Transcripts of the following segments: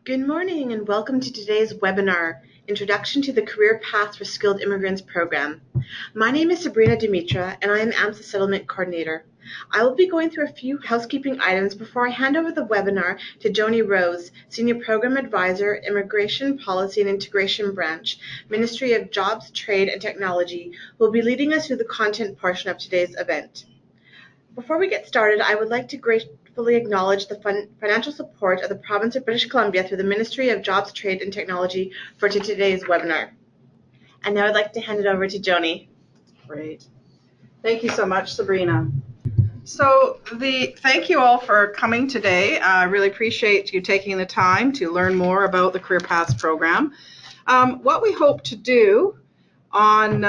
Good morning and welcome to today's webinar, Introduction to the Career Path for Skilled Immigrants program. My name is Sabrina Dimitra and I am AMSSA Settlement Coordinator. I will be going through a few housekeeping items before I hand over the webinar to Joni Rose, Senior Program Advisor, Immigration Policy and Integration Branch, Ministry of Jobs, Trade and Technology, who will be leading us through the content portion of today's event. Before we get started, I would like to gratefully acknowledge the financial support of the Province of British Columbia through the Ministry of Jobs, Trade and Technology for today's webinar. And now I'd like to hand it over to Joni. Great. Thank you so much, Sabrina. So thank you all for coming today. I really appreciate you taking the time to learn more about the Career Paths program. What we hope to do on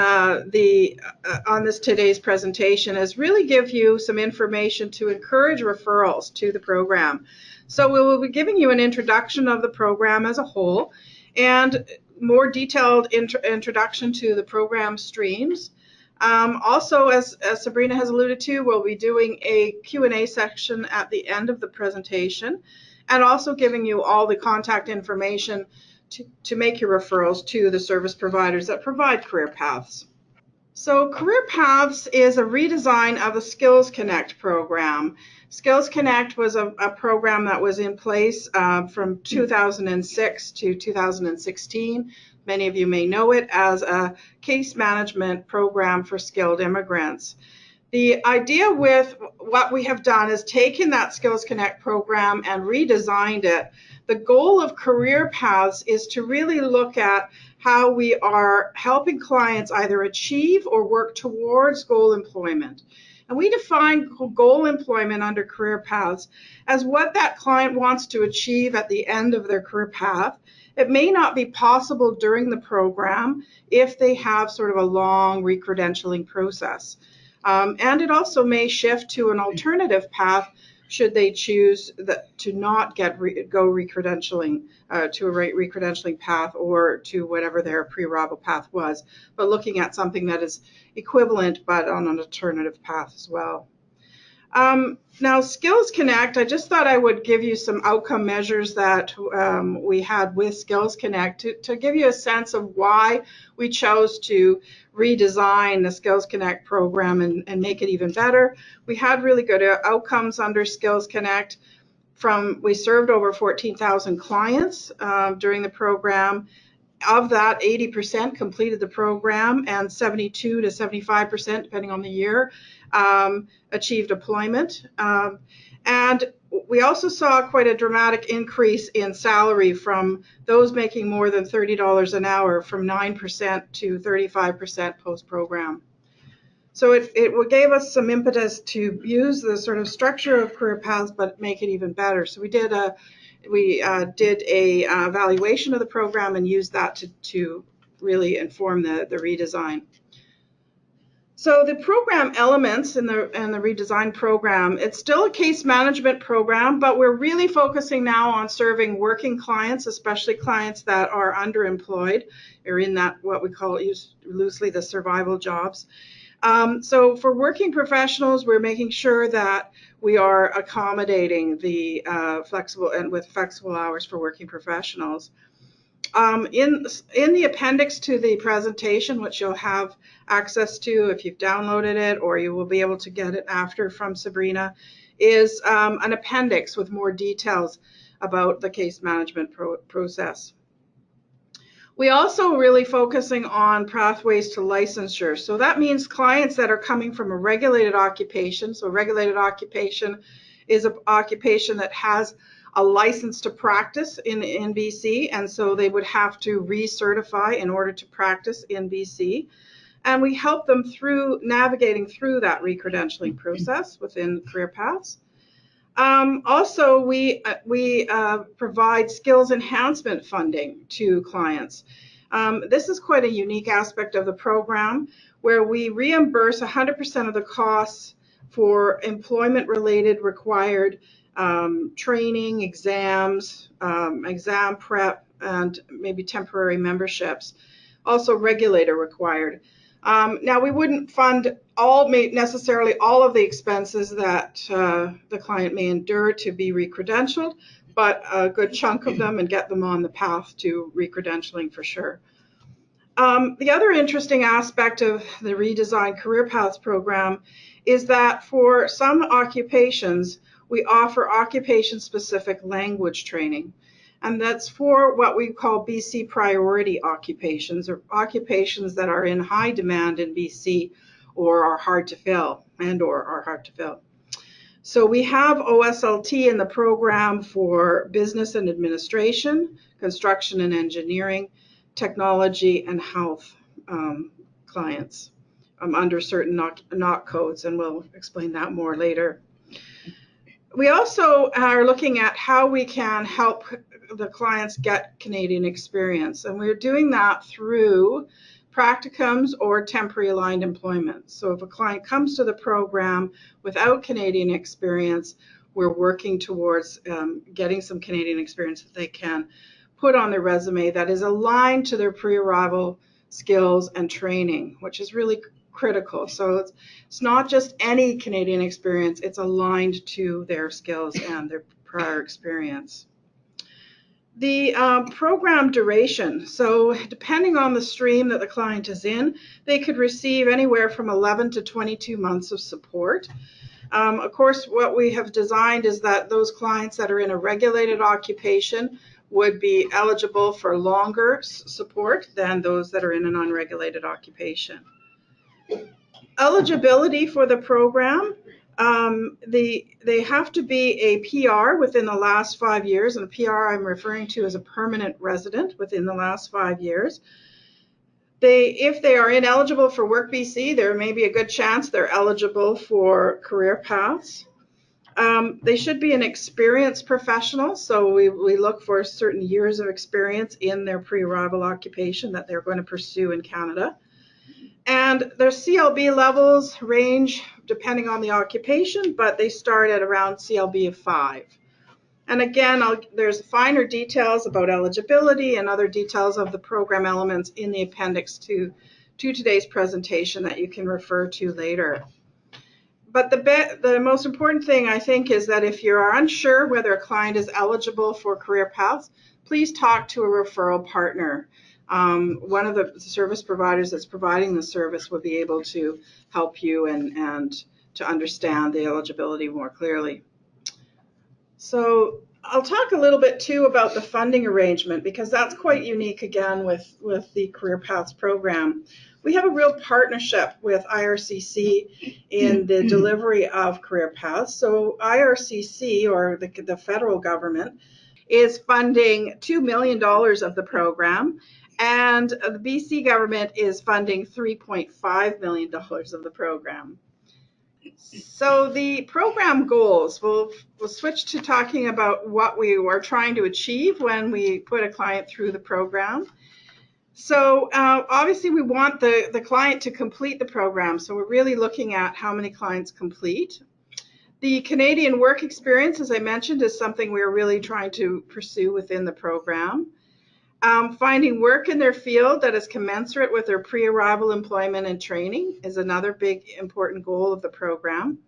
this today's presentation is really give you some information to encourage referrals to the program. So we will be giving you an introduction of the program as a whole and more detailed introduction to the program streams. Also, as Sabrina has alluded to, we'll be doing a Q&A section at the end of the presentation and also giving you all the contact information to make your referrals to the service providers that provide Career Paths. So Career Paths is a redesign of the Skills Connect program. Skills Connect was a program that was in place from 2006 to 2016. Many of you may know it as a case management program for skilled immigrants. The idea with what we have done is taken that Skills Connect program and redesigned it. The goal of Career Paths is to really look at how we are helping clients either achieve or work towards goal employment. And we define goal employment under Career Paths as what that client wants to achieve at the end of their career path. It may not be possible during the program if they have sort of a long re-credentialing process. And it also may shift to an alternative path should they choose to not go re-credentialing to a re-credentialing path or to whatever their pre-arrival path was, but looking at something that is equivalent but on an alternative path as well. Now, Skills Connect, I just thought I would give you some outcome measures that we had with Skills Connect to give you a sense of why we chose to redesign the Skills Connect program and make it even better. We had really good outcomes under Skills Connect. We served over 14,000 clients during the program. Of that, 80% completed the program and 72 to 75%, depending on the year, achieved employment. And we also saw quite a dramatic increase in salary from those making more than $30 an hour, from 9% to 35% post-program. So it gave us some impetus to use the sort of structure of Career Paths, but make it even better. So we did a evaluation of the program and used that to really inform the redesign. So the program elements in the redesign program, it's still a case management program, but we're really focusing now on serving working clients, especially clients that are underemployed or in that what we call loosely the survival jobs. So for working professionals, we're making sure that we are accommodating the flexible hours for working professionals. In the appendix to the presentation, which you'll have access to if you've downloaded it, or you will be able to get it after from Sabrina, is an appendix with more details about the case management process. We also really focusing on pathways to licensure. So that means clients that are coming from a regulated occupation. So regulated occupation is an occupation that has a license to practice in BC, and so they would have to recertify in order to practice in BC. And we help them through navigating through that re-credentialing process within Career Paths. Also, we provide skills enhancement funding to clients. This is quite a unique aspect of the program where we reimburse 100% of the costs for employment-related required training, exams, exam prep, and maybe temporary memberships. Also regulator required. Now, we wouldn't fund necessarily all of the expenses that the client may endure to be re-credentialed, but a good chunk of them, and get them on the path to recredentialing for sure. The other interesting aspect of the redesigned career paths program is that for some occupations, we offer occupation-specific language training. And that's for what we call BC priority occupations, or occupations that are in high demand in BC or are hard to fill, So we have OSLT in the program for business and administration, construction and engineering, technology, and health clients under certain NOC codes, and we'll explain that more later. We also are looking at how we can help the clients get Canadian experience, and we're doing that through practicums or temporary aligned employment. So if a client comes to the program without Canadian experience, we're working towards getting some Canadian experience that they can put on their resume that is aligned to their pre-arrival skills and training, which is really critical. So it's not just any Canadian experience, it's aligned to their skills and their prior experience. The program duration, so depending on the stream that the client is in, they could receive anywhere from 11 to 22 months of support. Of course, what we have designed is that those clients that are in a regulated occupation would be eligible for longer support than those that are in an unregulated occupation. Eligibility for the program, they have to be a PR within the last 5 years, and a PR I'm referring to as a permanent resident within the last 5 years. If they are ineligible for Work BC, there may be a good chance they're eligible for career paths. They should be an experienced professional, so we look for certain years of experience in their pre-arrival occupation that they're going to pursue in Canada. And their CLB levels range depending on the occupation, but they start at around CLB of 5. And again, there's finer details about eligibility and other details of the program elements in the appendix to today's presentation that you can refer to later. But the most important thing, I think, is that if you are unsure whether a client is eligible for career paths, please talk to a referral partner. One of the service providers that's providing the service will be able to help you and to understand the eligibility more clearly. So I'll talk a little bit too about the funding arrangement, because that's quite unique again with the Career Paths program. We have a real partnership with IRCC in the delivery of Career Paths. So IRCC, or the federal government, is funding $2 million of the program, and the BC government is funding $3.5 million of the program. So the program goals, we'll switch to talking about what we were trying to achieve when we put a client through the program. So obviously we want the client to complete the program, so we're really looking at how many clients complete. The Canadian work experience, as I mentioned, is something we're really trying to pursue within the program. Finding work in their field that is commensurate with their pre-arrival employment and training is another big important goal of the program.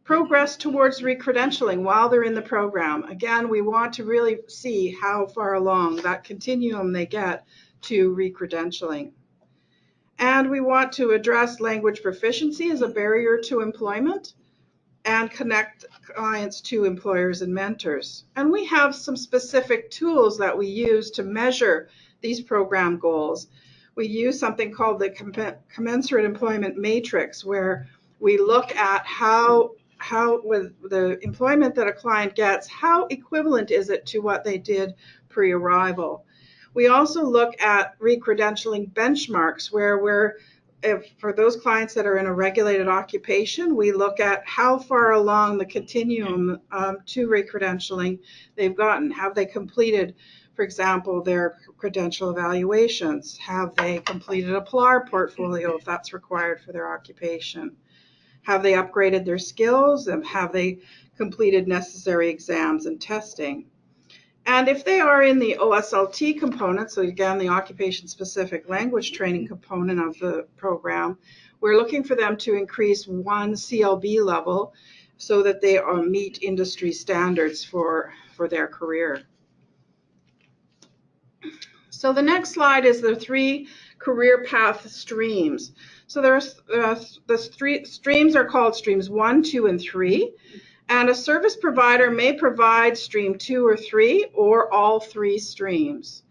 Progress towards recredentialing while they're in the program. Again, we want to really see how far along that continuum they get to recredentialing. And we want to address language proficiency as a barrier to employment and connect clients to employers and mentors. And we have some specific tools that we use to measure these program goals. We use something called the commensurate employment matrix, where we look at how with the employment that a client gets, how equivalent is it to what they did pre-arrival. We also look at recredentialing benchmarks, where for those clients that are in a regulated occupation, we look at how far along the continuum to recredentialing they've gotten. Have they completed, for example, their credential evaluations? Have they completed a PLAR portfolio if that's required for their occupation? Have they upgraded their skills? And have they completed necessary exams and testing? And if they are in the OSLT component, so again, the occupation-specific language training component of the program, we're looking for them to increase one CLB level so that they meet industry standards for their career. So the next slide is the 3 career path streams. So there's the 3 streams are called streams 1, 2, and 3. And a service provider may provide stream 2 or 3 or all 3 streams.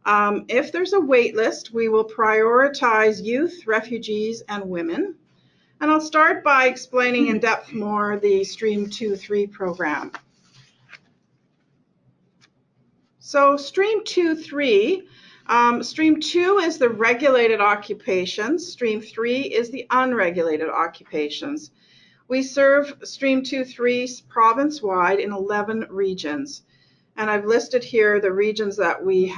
If there's a wait list, we will prioritize youth, refugees, and women. And I'll start by explaining in depth more the stream 2-3 program. So stream 2-3, stream 2 is the regulated occupations, stream 3 is the unregulated occupations. We serve stream 2-3 province-wide in 11 regions. And I've listed here the regions that we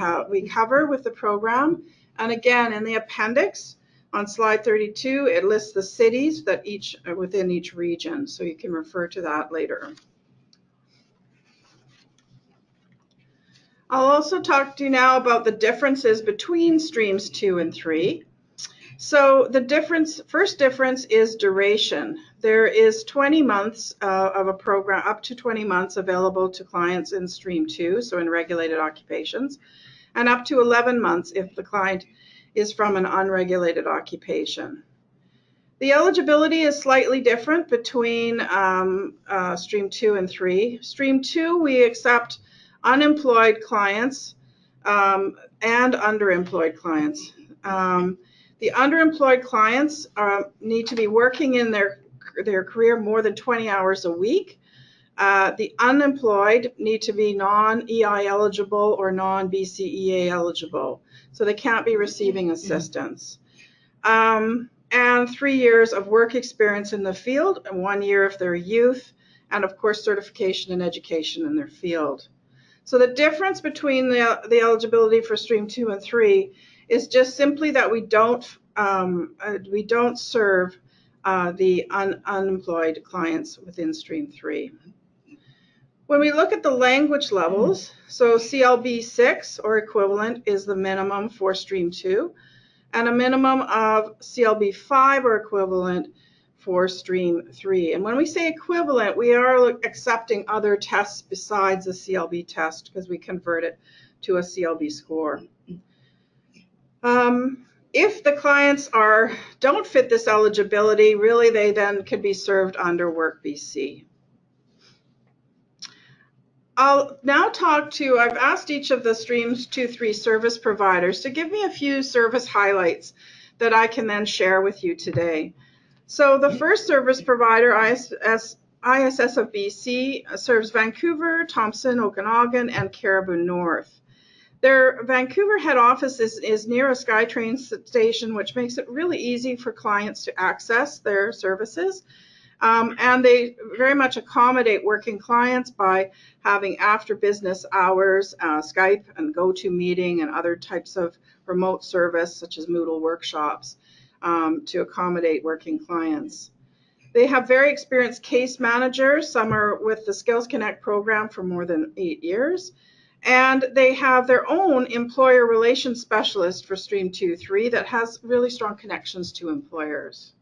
cover with the program. And again, in the appendix on slide 32, it lists the cities that within each region, so you can refer to that later. I'll also talk to you now about the differences between streams 2 and 3. So the first difference is duration. There is 20 months of a program, up to 20 months available to clients in stream 2, so in regulated occupations, and up to 11 months if the client is from an unregulated occupation. The eligibility is slightly different between stream 2 and 3. Stream 2, we accept unemployed clients and underemployed clients. The underemployed clients need to be working in their career more than 20 hours a week. The unemployed need to be non-EI eligible or non-BCEA eligible, so they can't be receiving assistance. And 3 years of work experience in the field, and 1 year if they're youth, and of course certification and education in their field. So the difference between the eligibility for stream 2 and 3 is just simply that we don't serve the unemployed clients within stream 3. When we look at the language levels, so CLB 6 or equivalent is the minimum for stream 2, and a minimum of CLB 5 or equivalent for stream 3. And when we say equivalent, we are accepting other tests besides the CLB test because we convert it to a CLB score. If the clients don't fit this eligibility, really they then could be served under Work BC. I'll now I've asked each of the streams 2-3 service providers to give me a few service highlights that I can then share with you today. So the first service provider, ISS of BC, serves Vancouver, Thompson, Okanagan, and Caribou North. Their Vancouver head office is near a SkyTrain station, which makes it really easy for clients to access their services. And they very much accommodate working clients by having after business hours, Skype and GoToMeeting and other types of remote service, such as Moodle workshops, to accommodate working clients. They have very experienced case managers. Some are with the Skills Connect program for more than 8 years. And they have their own employer relations specialist for stream 2-3 that has really strong connections to employers.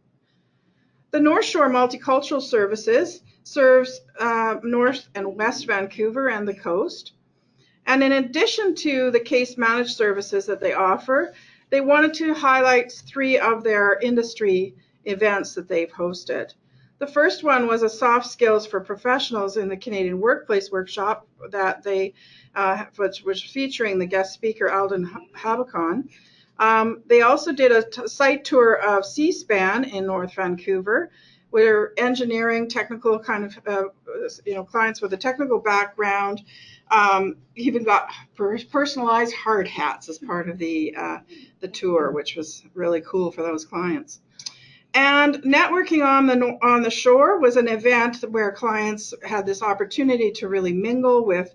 The North Shore Multicultural Services serves North and West Vancouver and the coast. And in addition to the case managed services that they offer, they wanted to highlight 3 of their industry events that they've hosted. The first one was a soft skills for professionals in the Canadian Workplace Workshop that which was featuring the guest speaker Alden Habakon. They also did a site tour of C-SPAN in North Vancouver, where engineering, technical kind of, clients with a technical background even got personalized hard hats as part of the tour, which was really cool for those clients. And networking on the shore was an event where clients had this opportunity to really mingle with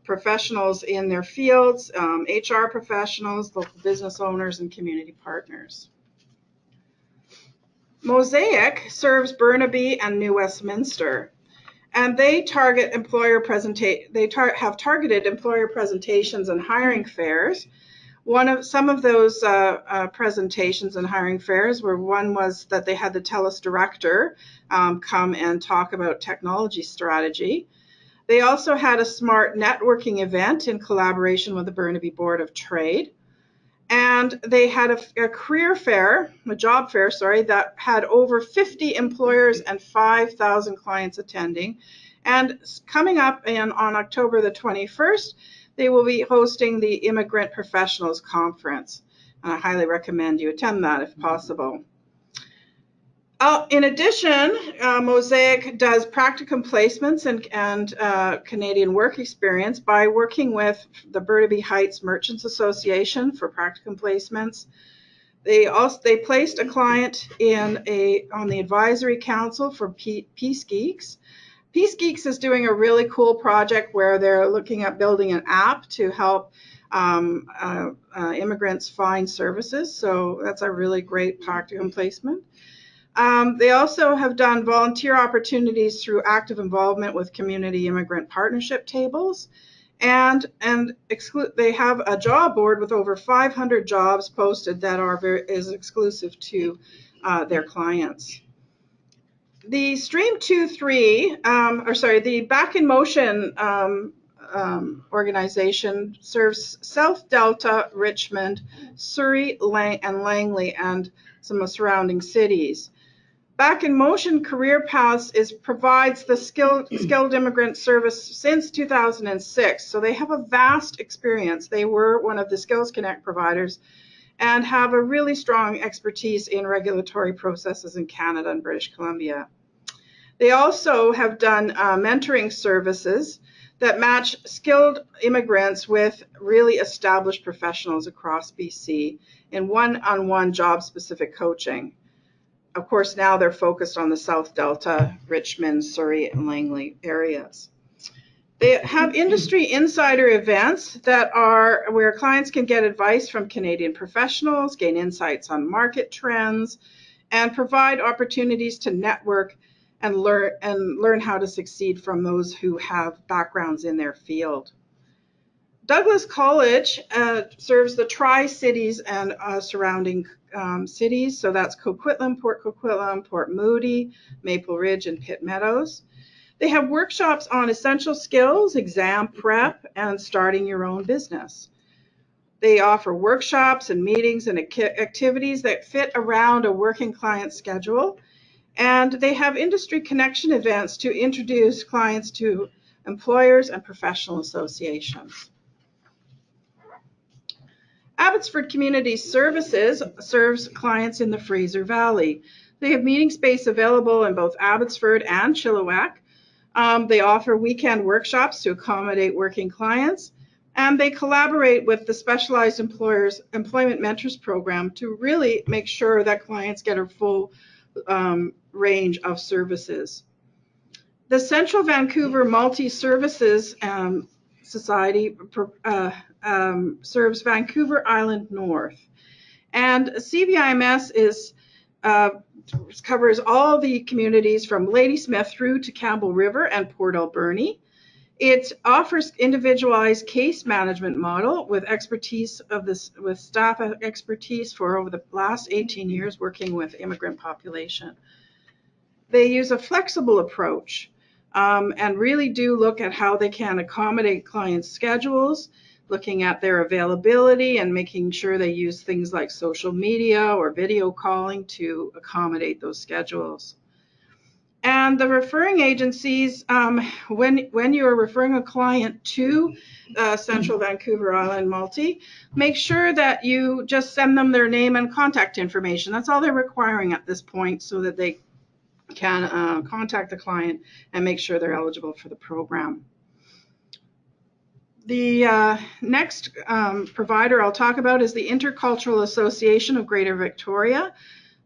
professionals in their fields, HR professionals, local business owners, and community partners. Mosaic serves Burnaby and New Westminster, and they have targeted employer presentations and hiring fairs Some of those presentations and hiring fairs one was that they had the TELUS director come and talk about technology strategy. They also had a smart networking event in collaboration with the Burnaby Board of Trade. And they had a career fair, a job fair, sorry, that had over 50 employers and 5,000 clients attending. And coming up on October the 21st, they will be hosting the Immigrant Professionals Conference. And I highly recommend you attend that if possible. In addition, Mosaic does practicum placements and Canadian work experience by working with the Burnaby Heights Merchants Association for practicum placements. They placed a client on the advisory council for Peace Geeks. Peace Geeks is doing a really cool project where they're looking at building an app to help immigrants find services. So that's a really great practicum placement. They also have done volunteer opportunities through active involvement with community immigrant partnership tables, and they have a job board with over 500 jobs posted that is exclusive to their clients. The Stream 2-3, the Back in Motion organization serves South Delta, Richmond, Surrey, and Langley, and some surrounding cities. Back in Motion Career Paths provides the skilled immigrant service since 2006, so they have a vast experience. They were one of the Skills Connect providers and have a really strong expertise in regulatory processes in Canada and British Columbia. They also have done mentoring services that match skilled immigrants with really established professionals across BC in one-on-one job-specific coaching. Of course, now they're focused on the South Delta, Richmond, Surrey, and Langley areas. They have industry insider events that are where clients can get advice from Canadian professionals, gain insights on market trends, and provide opportunities to network and learn how to succeed from those who have backgrounds in their field. Douglas College serves the Tri-Cities and surrounding cities, so that's Coquitlam, Port Moody, Maple Ridge, and Pitt Meadows. They have workshops on essential skills, exam prep, and starting your own business. They offer workshops and meetings and activities that fit around a working client schedule, and they have industry connection events to introduce clients to employers and professional associations. Abbotsford Community Services serves clients in the Fraser Valley. They have meeting space available in both Abbotsford and Chilliwack. They offer weekend workshops to accommodate working clients, and they collaborate with the Specialized Employment Mentors Program to really make sure that clients get a full range of services. The Central Vancouver Multi-Services Society serves Vancouver Island North, and CVIMS covers all the communities from Ladysmith through to Campbell River and Port Alberni. It offers individualized case management model with with staff expertise for over the last 18 years working with immigrant population. They use a flexible approach and really do look at how they can accommodate clients' schedules, looking at their availability and making sure they use things like social media or video calling to accommodate those schedules. And the referring agencies, when you are referring a client to Central Vancouver Island Multi, make sure that you just send them their name and contact information. That's all they're requiring at this point so that they can contact the client and make sure they're eligible for the program. The next provider I'll talk about is the Intercultural Association of Greater Victoria.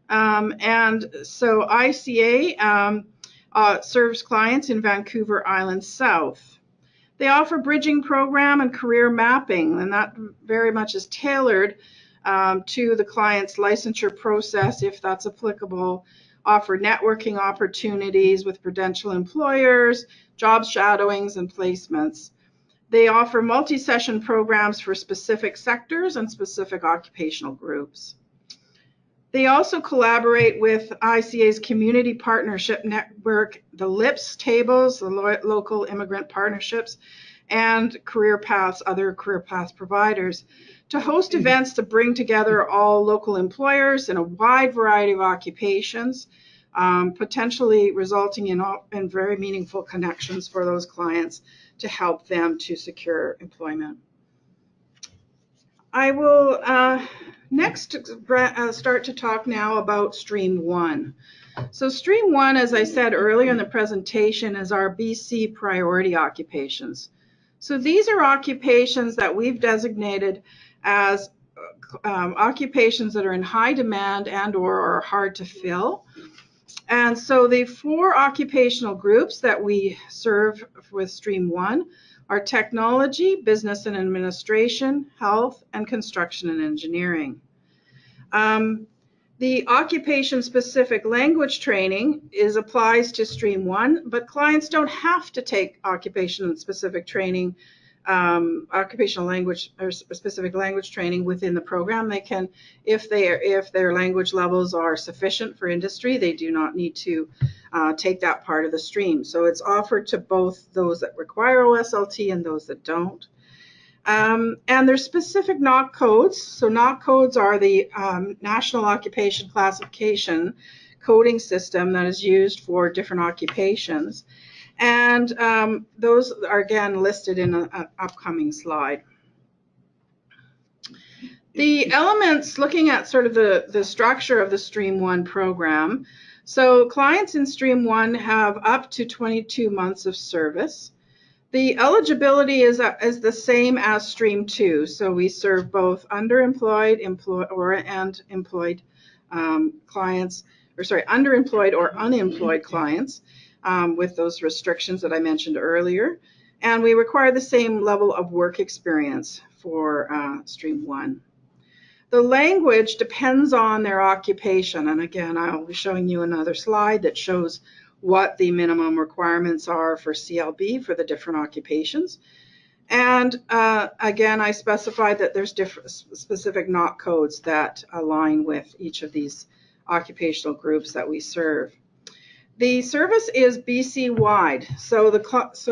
And so ICA serves clients in Vancouver Island South. They offer bridging program and career mapping, and that very much is tailored to the client's licensure process, if that's applicable. Offer networking opportunities with potential employers, job shadowings, and placements. They offer multi-session programs for specific sectors and specific occupational groups. They also collaborate with ICA's Community Partnership Network, the LIPS tables, the local immigrant partnerships, and career paths, other career path providers, to host events to bring together all local employers in a wide variety of occupations, potentially resulting in very meaningful connections for those clients to help them to secure employment. I will next start to talk now about Stream 1. So Stream 1, as I said earlier in the presentation, is our BC priority occupations. So these are occupations that we've designated as occupations that are in high demand and/or are hard to fill. And so the 4 occupational groups that we serve with Stream 1 are technology, business and administration, health, and construction and engineering. The occupation-specific language training applies to Stream 1, but clients don't have to take occupation-specific training, occupational language or specific language training within the program. They can, if their language levels are sufficient for industry, they do not need to take that part of the stream. So it's offered to both those that require OSLT and those that don't. And there's specific NOC codes. So NOC codes are the National Occupation Classification coding system that is used for different occupations. And those are again listed in an upcoming slide. The elements, looking at sort of the structure of the Stream 1 program. So clients in Stream 1 have up to 22 months of service. The eligibility is the same as Stream 2. So we serve both underemployed and employed clients, or sorry, underemployed or unemployed clients with those restrictions that I mentioned earlier. And we require the same level of work experience for Stream 1. The language depends on their occupation. And again, I'll be showing you another slide that shows what the minimum requirements are for CLB for the different occupations. And again, I specified that there's different specific NOC codes that align with each of these occupational groups that we serve. The service is BC-wide. So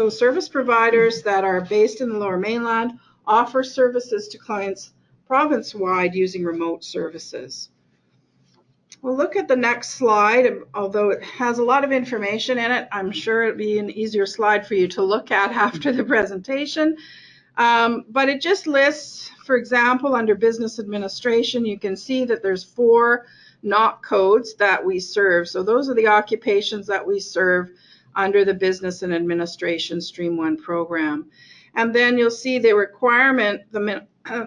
service providers that are based in the Lower Mainland offer services to clients province-wide using remote services. We'll look at the next slide. Although it has a lot of information in it, I'm sure it'll be an easier slide for you to look at after the presentation. But it just lists, for example, under business administration, you can see that there's 4 NOC codes that we serve. So those are the occupations that we serve under the business and administration Stream 1 program. And then you'll see the requirement, the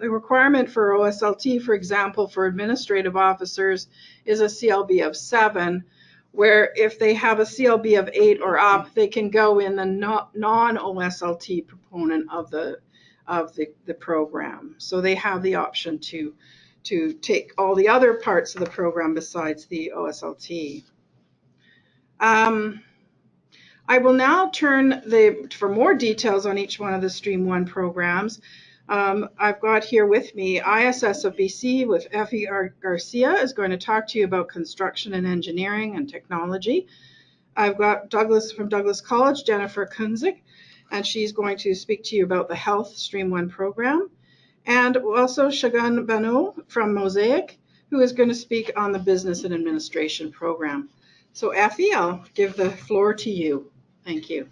requirement for OSLT, for example, for administrative officers is a CLB of 7, where if they have a CLB of 8 or up, they can go in the non-OSLT proponent of the program. So they have the option to take all the other parts of the program besides the OSLT. I will now turn for more details on each one of the Stream 1 programs. I've got here with me ISS of BC with Effie Garcia is going to talk to you about construction and engineering and technology. I've got Douglas from Douglas College, Jennifer Kunzik, and she's going to speak to you about the health Stream 1 program. And also Shagun Banu from Mosaic, who is going to speak on the business and administration program. So Effie, I'll give the floor to you. Thank you.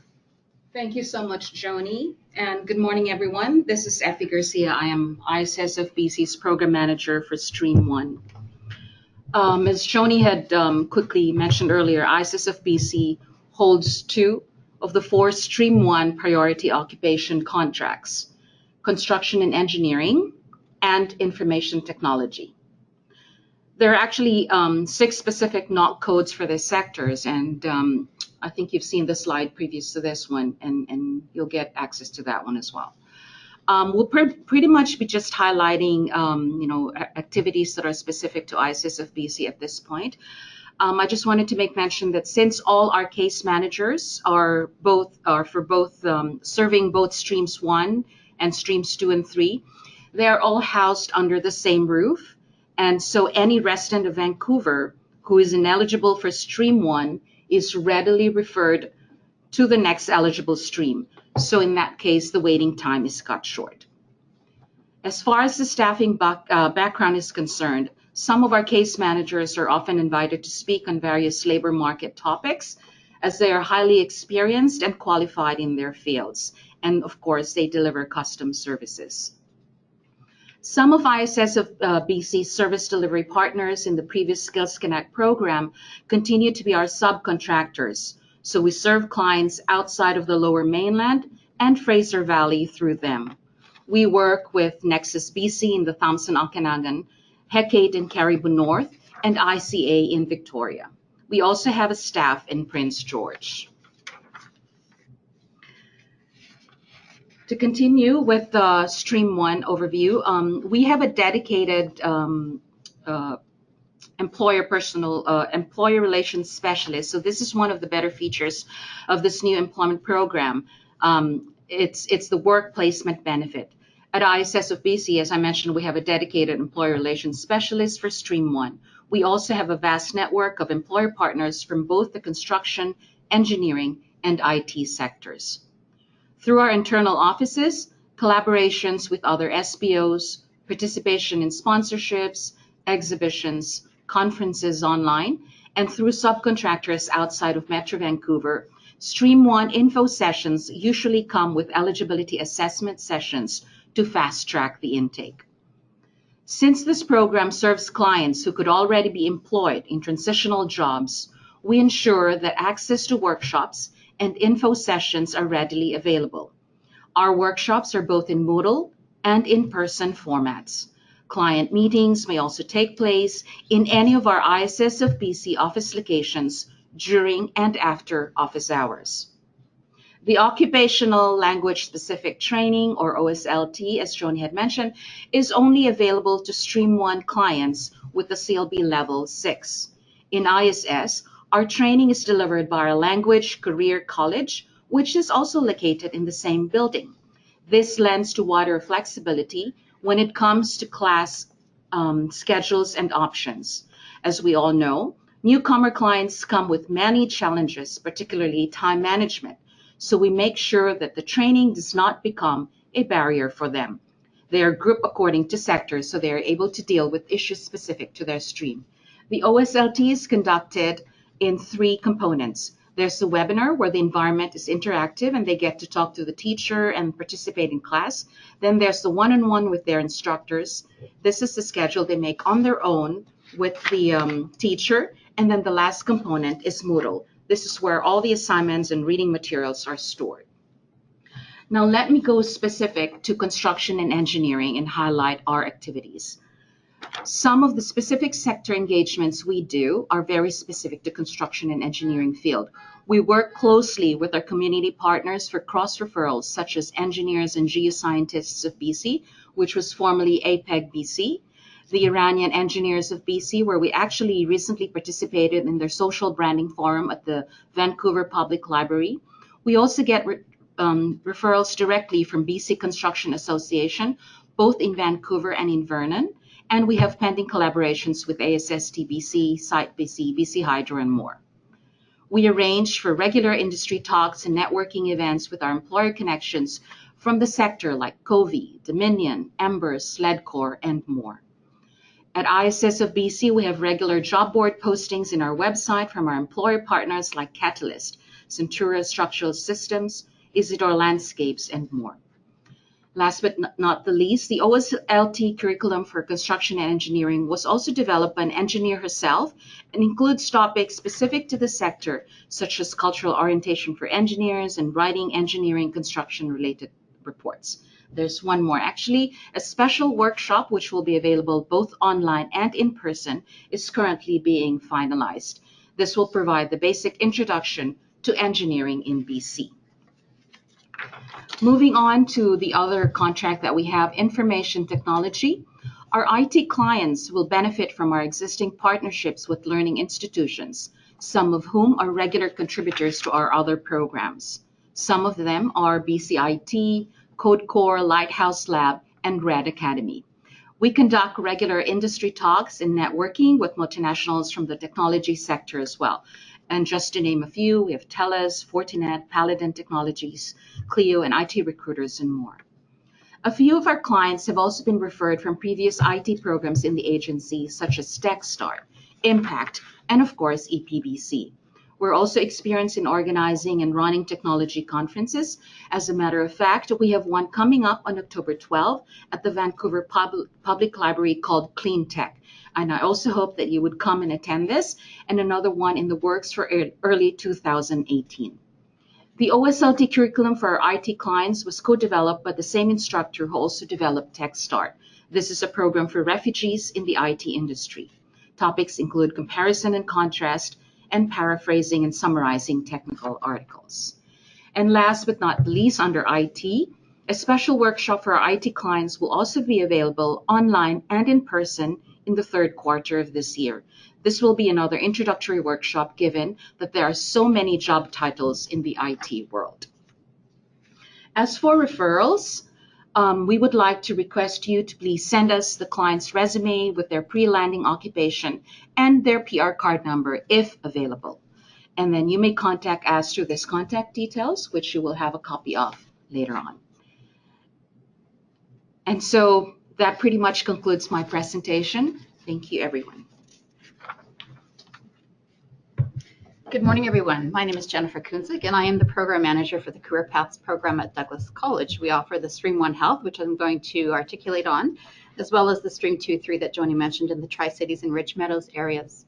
Thank you so much, Joni, and good morning, everyone. This is Effie Garcia. I am ISS of BC's Program Manager for Stream 1. As Joni had quickly mentioned earlier, ISS of BC holds 2 of the 4 Stream 1 priority occupation contracts, construction and engineering and information technology. There are actually 6 specific NOC codes for these sectors, and I think you've seen the slide previous to this one, and you'll get access to that one as well. We'll pretty much be just highlighting activities that are specific to ISS of BC at this point. I just wanted to make mention that since all our case managers are serving both streams 1 and streams 2 and 3, they are all housed under the same roof. And so any resident of Vancouver who is ineligible for stream 1 is readily referred to the next eligible stream. So in that case, the waiting time is cut short. As far as the staffing background is concerned, some of our case managers are often invited to speak on various labor market topics, as they are highly experienced and qualified in their fields. And of course, they deliver custom services. Some of ISS of BC's service delivery partners in the previous Skills Connect program continue to be our subcontractors. So we serve clients outside of the Lower Mainland and Fraser Valley through them. We work with Nexus BC in the Thompson Okanagan, Hecate in Caribou North, and ICA in Victoria. We also have a staff in Prince George. To continue with the Stream 1 overview, we have a dedicated employer relations specialist. So this is one of the better features of this new employment program. It's the work placement benefit. At ISS of BC, as I mentioned, we have a dedicated employer relations specialist for Stream 1. We also have a vast network of employer partners from both the construction, engineering, and IT sectors. Through our internal offices, collaborations with other SBOs, participation in sponsorships, exhibitions, conferences online, and through subcontractors outside of Metro Vancouver, Stream 1 info sessions usually come with eligibility assessment sessions to fast-track the intake. Since this program serves clients who could already be employed in transitional jobs, we ensure that access to workshops and info sessions are readily available. Our workshops are both in Moodle and in-person formats. Client meetings may also take place in any of our ISS of BC office locations during and after office hours. The Occupational Language Specific Training, or OSLT, as Joni had mentioned, is only available to Stream 1 clients with the CLB Level 6. In ISS, our training is delivered by our Language Career College, which is also located in the same building. This lends to wider flexibility when it comes to class schedules and options. As we all know, newcomer clients come with many challenges, particularly time management. So we make sure that the training does not become a barrier for them. They are grouped according to sectors, so they are able to deal with issues specific to their stream. The OSLT is conducted in 3 components. There's the webinar, where the environment is interactive and they get to talk to the teacher and participate in class. Then there's the one-on-one with their instructors. This is the schedule they make on their own with the teacher. And then the last component is Moodle. This is where all the assignments and reading materials are stored. Now let me go specific to construction and engineering and highlight our activities. Some of the specific sector engagements we do are very specific to construction and engineering field. We work closely with our community partners for cross-referrals, such as Engineers and Geoscientists of BC, which was formerly APEG BC, the Iranian Engineers of BC, where we actually recently participated in their social branding forum at the Vancouver Public Library. We also get referrals directly from BC Construction Association, both in Vancouver and in Vernon. And we have pending collaborations with ASST BC, Site BC, BC Hydro, and more. We arrange for regular industry talks and networking events with our employer connections from the sector like Covey, Dominion, Embers, Ledcor, and more. At ISS of BC, we have regular job board postings in our website from our employer partners like Catalyst, Centura Structural Systems, Isidore Landscapes, and more. Last but not the least, the OSLT curriculum for construction and engineering was also developed by an engineer herself and includes topics specific to the sector, such as cultural orientation for engineers and writing engineering construction-related reports. There's one more. Actually, a special workshop, which will be available both online and in person, is currently being finalized. This will provide the basic introduction to engineering in BC. Moving on to the other contract that we have, information technology. Our IT clients will benefit from our existing partnerships with learning institutions, some of whom are regular contributors to our other programs. Some of them are BCIT, CodeCore, Lighthouse Lab, and Red Academy. We conduct regular industry talks and networking with multinationals from the technology sector as well. And just to name a few, we have TELUS, Fortinet, Paladin Technologies, Clio, and IT Recruiters, and more. A few of our clients have also been referred from previous IT programs in the agency, such as TechStart, Impact, and of course, EPBC. We're also experienced in organizing and running technology conferences. As a matter of fact, we have one coming up on October 12 at the Vancouver Public Library called Clean Tech. And I also hope that you would come and attend this, and another one in the works for early 2018. The OSLT curriculum for our IT clients was co-developed by the same instructor who also developed TechStart. This is a program for refugees in the IT industry. Topics include comparison and contrast, and paraphrasing and summarizing technical articles. And last but not least, under IT, a special workshop for our IT clients will also be available online and in person in the third quarter of this year. This will be another introductory workshop given that there are so many job titles in the IT world. As for referrals, we would like to request you to please send us the client's resume with their pre-landing occupation and their PR card number if available. And then you may contact us through this contact details, which you will have a copy of later on. And so that pretty much concludes my presentation. Thank you, everyone. Good morning, everyone. My name is Jennifer Kunzik, and I am the Program Manager for the Career Paths Program at Douglas College. We offer the Stream 1 Health, which I'm going to articulate on, as well as the Stream 2-3 that Joni mentioned in the Tri-Cities and Ridge Meadows areas.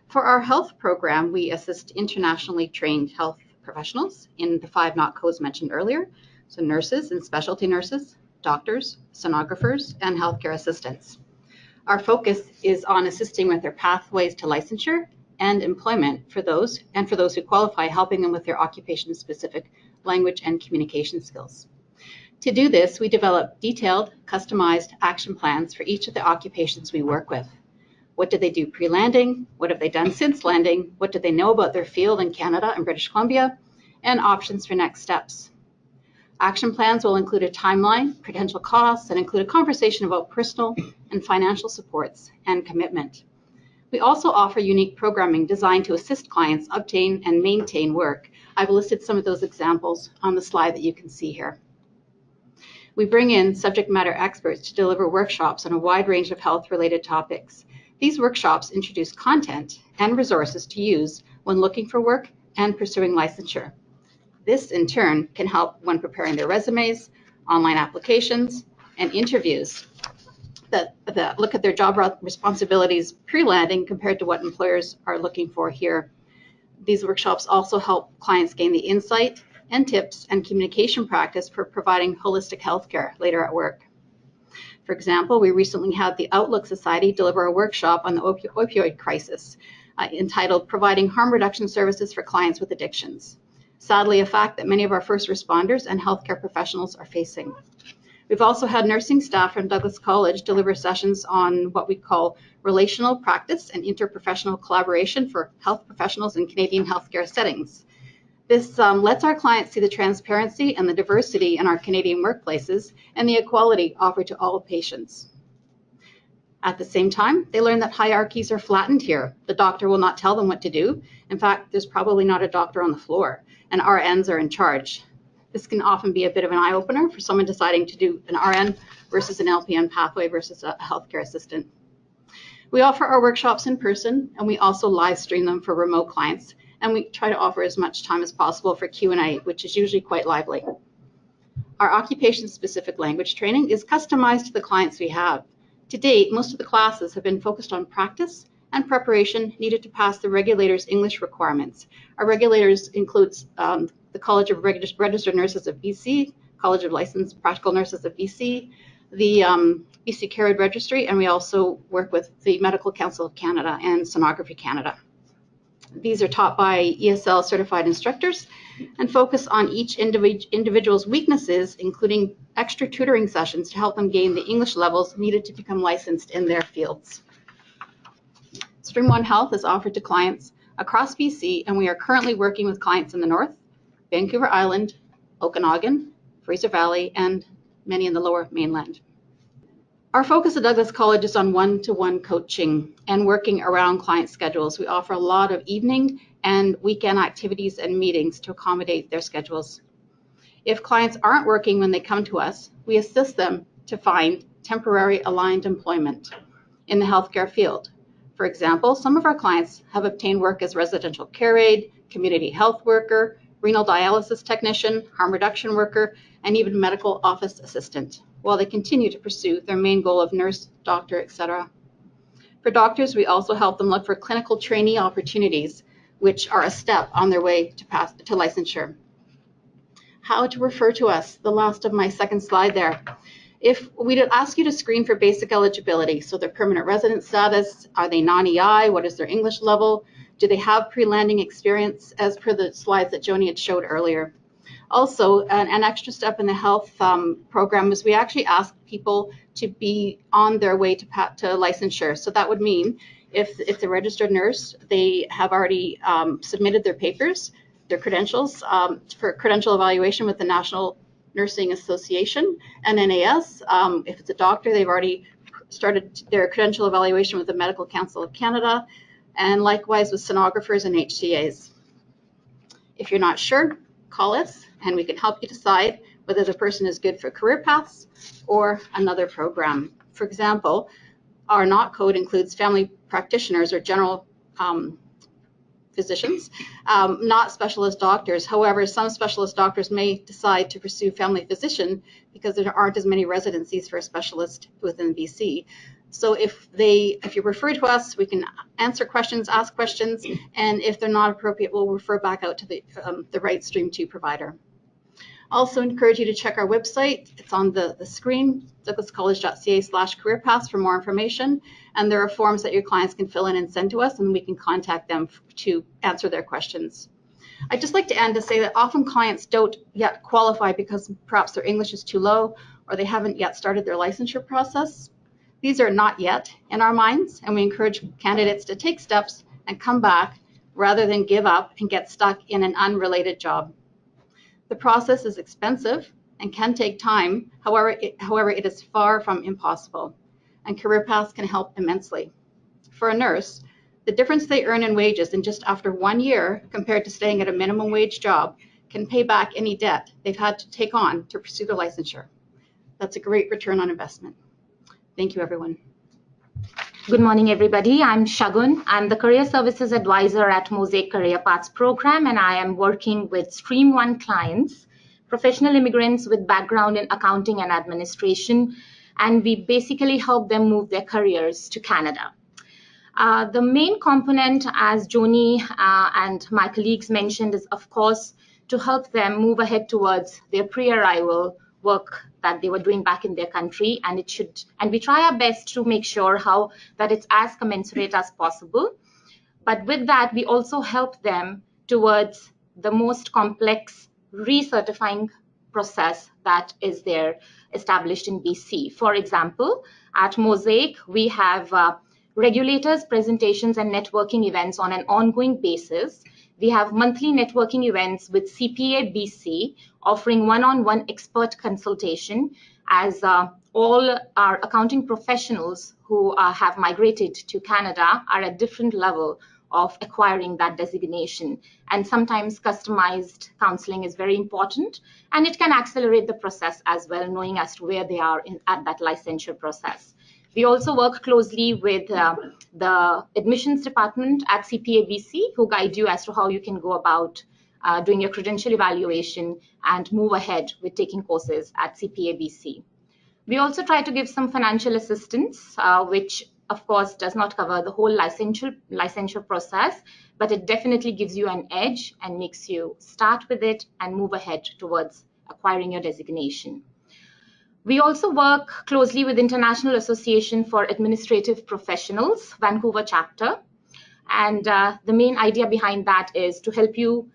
For our health program, we assist internationally trained health professionals in the 5 NOC codes mentioned earlier, so nurses and specialty nurses, doctors, sonographers, and healthcare assistants. Our focus is on assisting with their pathways to licensure and employment for those who qualify, helping them with their occupation-specific language and communication skills. To do this, we develop detailed, customized action plans for each of the occupations we work with. What did they do pre-landing? What have they done since landing? What do they know about their field in Canada and British Columbia? And options for next steps. Action plans will include a timeline, potential costs, and include a conversation about personal and financial supports and commitment. We also offer unique programming designed to assist clients obtain and maintain work. I've listed some of those examples on the slide that you can see here. We bring in subject matter experts to deliver workshops on a wide range of health-related topics. These workshops introduce content and resources to use when looking for work and pursuing licensure. This, in turn, can help when preparing their resumes, online applications, and interviews that look at their job responsibilities pre-landing compared to what employers are looking for here. These workshops also help clients gain the insight and tips and communication practice for providing holistic healthcare later at work. For example, we recently had the Outlook Society deliver a workshop on the opioid crisis entitled Providing Harm Reduction Services for Clients with Addictions. Sadly, a fact that many of our first responders and healthcare professionals are facing. We've also had nursing staff from Douglas College deliver sessions on what we call relational practice and interprofessional collaboration for health professionals in Canadian healthcare settings. This lets our clients see the transparency and the diversity in our Canadian workplaces and the equality offered to all patients. At the same time, they learn that hierarchies are flattened here. The doctor will not tell them what to do. In fact, there's probably not a doctor on the floor, and RNs are in charge. This can often be a bit of an eye-opener for someone deciding to do an RN versus an LPN pathway versus a healthcare assistant. We offer our workshops in person, and we also live stream them for remote clients, and we try to offer as much time as possible for Q&A, which is usually quite lively. Our occupation-specific language training is customized to the clients we have. To date, most of the classes have been focused on practice and preparation needed to pass the regulator's English requirements. Our regulators includes the College of Registered Nurses of BC, College of Licensed Practical Nurses of BC, the BC Carried Registry, and we also work with the Medical Council of Canada and Sonography Canada. These are taught by ESL certified instructors, and focus on each individual's weaknesses, including extra tutoring sessions to help them gain the English levels needed to become licensed in their fields. Stream 1 Health is offered to clients across BC, and we are currently working with clients in the North, Vancouver Island, Okanagan, Fraser Valley, and many in the Lower Mainland. Our focus at Douglas College is on one-to-one coaching and working around client schedules. We offer a lot of evening and weekend activities and meetings to accommodate their schedules. If clients aren't working when they come to us, we assist them to find temporary aligned employment in the healthcare field. For example, some of our clients have obtained work as residential care aide, community health worker, renal dialysis technician, harm reduction worker, and even medical office assistant, while they continue to pursue their main goal of nurse, doctor, etc. For doctors, we also help them look for clinical trainee opportunities, which are a step on their way to licensure. How to refer to us, the last of my second slide there. If we did ask you to screen for basic eligibility, so their permanent resident status, are they non-EI, what is their English level, do they have pre-landing experience, as per the slides that Joni had showed earlier. Also, an extra step in the health program is we actually ask people to be on their way to licensure. So that would mean if it's a registered nurse, they have already submitted their papers, their credentials for credential evaluation with the National Nursing Association and NAS. If it's a doctor, they've already started their credential evaluation with the Medical Council of Canada, and likewise with sonographers and HCAs. If you're not sure, call us and we can help you decide whether the person is good for career paths or another program. For example, our NOT code includes family practitioners or general physicians, not specialist doctors. However, some specialist doctors may decide to pursue family physician because there aren't as many residencies for a specialist within BC. So if you refer to us, we can answer questions, ask questions, and if they're not appropriate, we'll refer back out to the right Stream 2 provider. Also encourage you to check our website. It's on the screen, douglascollege.ca/careerpaths for more information. And there are forms that your clients can fill in and send to us, and we can contact them to answer their questions. I'd just like to end to say that often clients don't yet qualify because perhaps their English is too low or they haven't yet started their licensure process. These are not yet in our minds, and we encourage candidates to take steps and come back rather than give up and get stuck in an unrelated job. The process is expensive and can take time. However, it is far from impossible, and career paths can help immensely. For a nurse, the difference they earn in wages in just after 1 year compared to staying at a minimum wage job can pay back any debt they've had to take on to pursue their licensure. That's a great return on investment. Thank you, everyone. Good morning, everybody. I'm Shagun. I'm the Career Services Advisor at Mosaic Career Paths Program, and I am working with Stream 1 clients, professional immigrants with background in accounting and administration, and we basically help them move their careers to Canada. The main component, as Joni and my colleagues mentioned, is, of course, to help them move ahead towards their pre-arrival work that they were doing back in their country, and we try our best to make sure that it's as commensurate as possible. But with that, we also help them towards the most complex recertifying process that is there established in BC. For example, at Mosaic, we have regulators, presentations, and networking events on an ongoing basis. We have monthly networking events with CPA BC, offering one-on-one expert consultation, as all our accounting professionals who have migrated to Canada are at different level of acquiring that designation. And sometimes customized counseling is very important, and it can accelerate the process as well, knowing as to where they are at that licensure process. We also work closely with the admissions department at CPA BC, who guide you as to how you can go about doing your credential evaluation and move ahead with taking courses at CPA BC. We also try to give some financial assistance, which of course does not cover the whole licensure process, but it definitely gives you an edge and makes you start with it and move ahead towards acquiring your designation. We also work closely with International Association for Administrative Professionals, Vancouver chapter. And the main idea behind that is to help you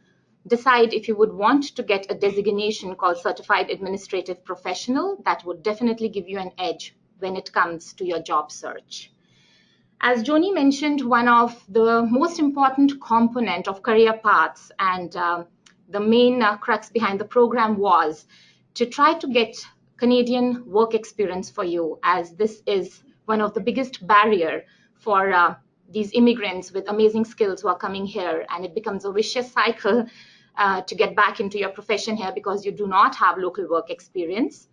decide if you would want to get a designation called Certified Administrative Professional. That would definitely give you an edge when it comes to your job search. As Joni mentioned, one of the most important component of career paths and the main crux behind the program was to try to get Canadian work experience for you, as this is one of the biggest barrier for these immigrants with amazing skills who are coming here, and it becomes a vicious cycle to get back into your profession here because you do not have local work experience.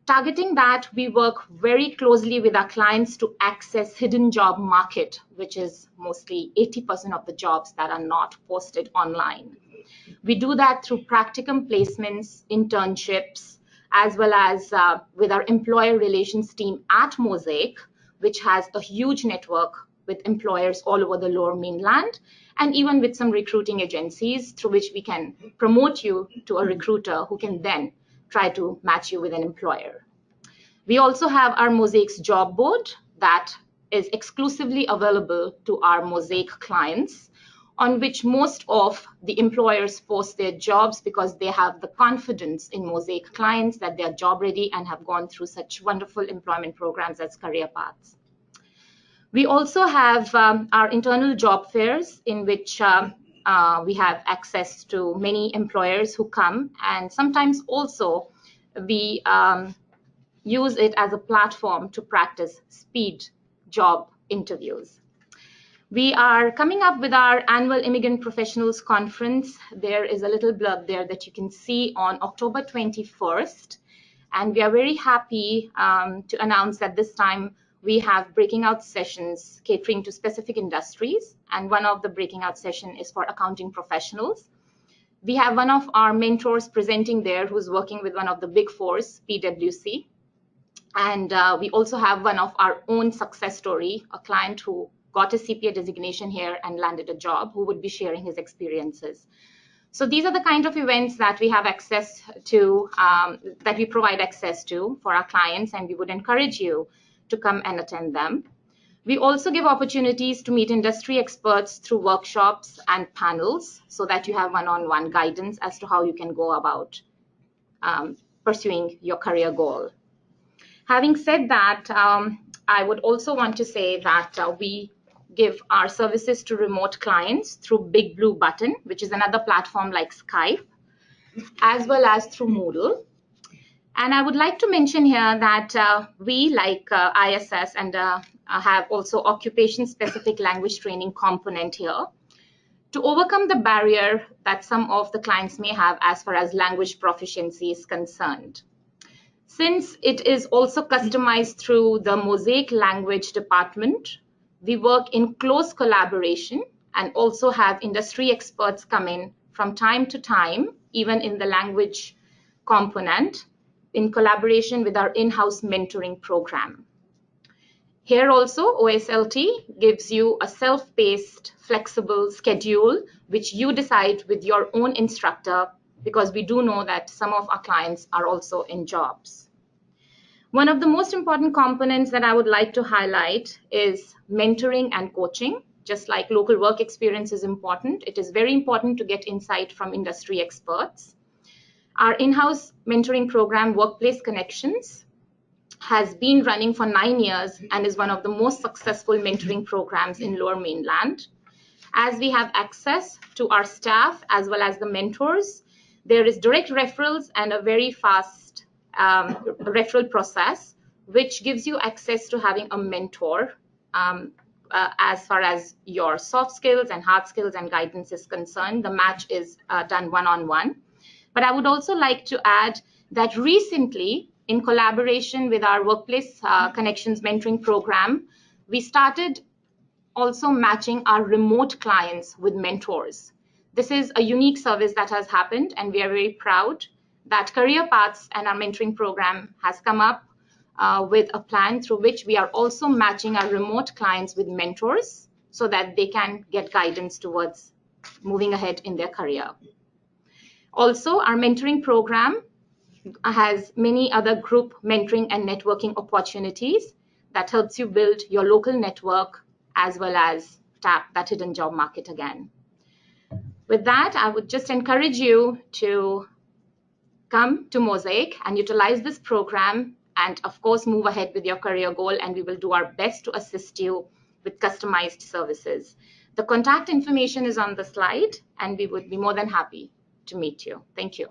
Targeting that, we work very closely with our clients to access hidden job market, which is mostly 80% of the jobs that are not posted online. We do that through practicum placements, internships, as well as with our employer relations team at Mosaic, which has a huge network with employers all over the Lower Mainland, and even with some recruiting agencies through which we can promote you to a recruiter who can then try to match you with an employer. We also have our Mosaic's job board that is exclusively available to our Mosaic clients, on which most of the employers post their jobs because they have the confidence in Mosaic clients that they are job ready and have gone through such wonderful employment programs as career paths. We also have our internal job fairs in which we have access to many employers who come, and sometimes also we use it as a platform to practice speed job interviews. We are coming up with our annual Immigrant Professionals Conference. There is a little blurb there that you can see on October 21st. And we are very happy to announce that this time we have breaking out sessions catering to specific industries. And one of the breaking out session is for accounting professionals. We have one of our mentors presenting there who's working with one of the big fours, PwC. And we also have one of our own success story, a client who got a CPA designation here and landed a job, who would be sharing his experiences. So these are the kind of events that we have access to, that we provide access to for our clients, and we would encourage you to come and attend them. We also give opportunities to meet industry experts through workshops and panels so that you have one-on-one guidance as to how you can go about pursuing your career goal. Having said that, I would also want to say that we give our services to remote clients through Big Blue Button, which is another platform like Skype, as well as through Moodle. And I would like to mention here that we, like ISS, and have also occupation-specific language training component here to overcome the barrier that some of the clients may have as far as language proficiency is concerned. Since it is also customized through the Mosaic language department, we work in close collaboration and also have industry experts come in from time to time, even in the language component, in collaboration with our in-house mentoring program. Here also, OSLT gives you a self-paced, flexible schedule, which you decide with your own instructor, because we do know that some of our clients are also in jobs. One of the most important components that I would like to highlight is mentoring and coaching. Just like local work experience is important, it is very important to get insight from industry experts. Our in-house mentoring program, Workplace Connections, has been running for 9 years and is one of the most successful mentoring programs in Lower Mainland. As we have access to our staff as well as the mentors, there is direct referrals and a very fast referral process, which gives you access to having a mentor as far as your soft skills and hard skills and guidance is concerned. The match is done one-on-one. But I would also like to add that recently, in collaboration with our Workplace Connections mentoring program, we started also matching our remote clients with mentors. This is a unique service that has happened, and we are very proud that Career Paths and our mentoring program has come up with a plan through which we are also matching our remote clients with mentors so that they can get guidance towards moving ahead in their career. Also, our mentoring program has many other group mentoring and networking opportunities that helps you build your local network as well as tap that hidden job market again. With that, I would just encourage you to come to Mosaic and utilize this program and, of course, move ahead with your career goal, and we will do our best to assist you with customized services. The contact information is on the slide, and we would be more than happy to meet you. Thank you.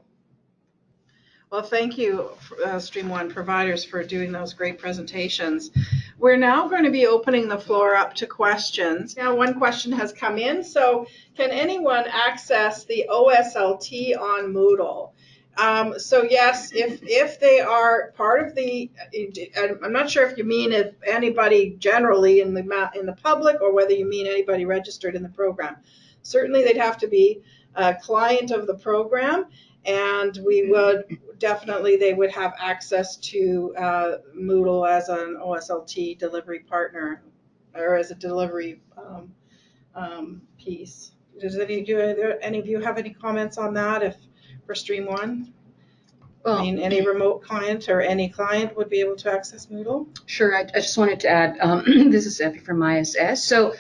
Well, thank you, Stream One providers, for doing those great presentations. We're now going to be opening the floor up to questions. Now, one question has come in. So, can anyone access the OSLT on Moodle? So yes, if they are part of the, I'm not sure if you mean if anybody generally in the public, or whether you mean anybody registered in the program. Certainly, they'd have to be a client of the program, and we would definitely, they would have access to Moodle as an OSLT delivery partner, or as a delivery piece. Does any of you have any comments on that? For Stream One? Well, I mean, any remote client or any client would be able to access Moodle? Sure. I just wanted to add, this is Effie from ISS. So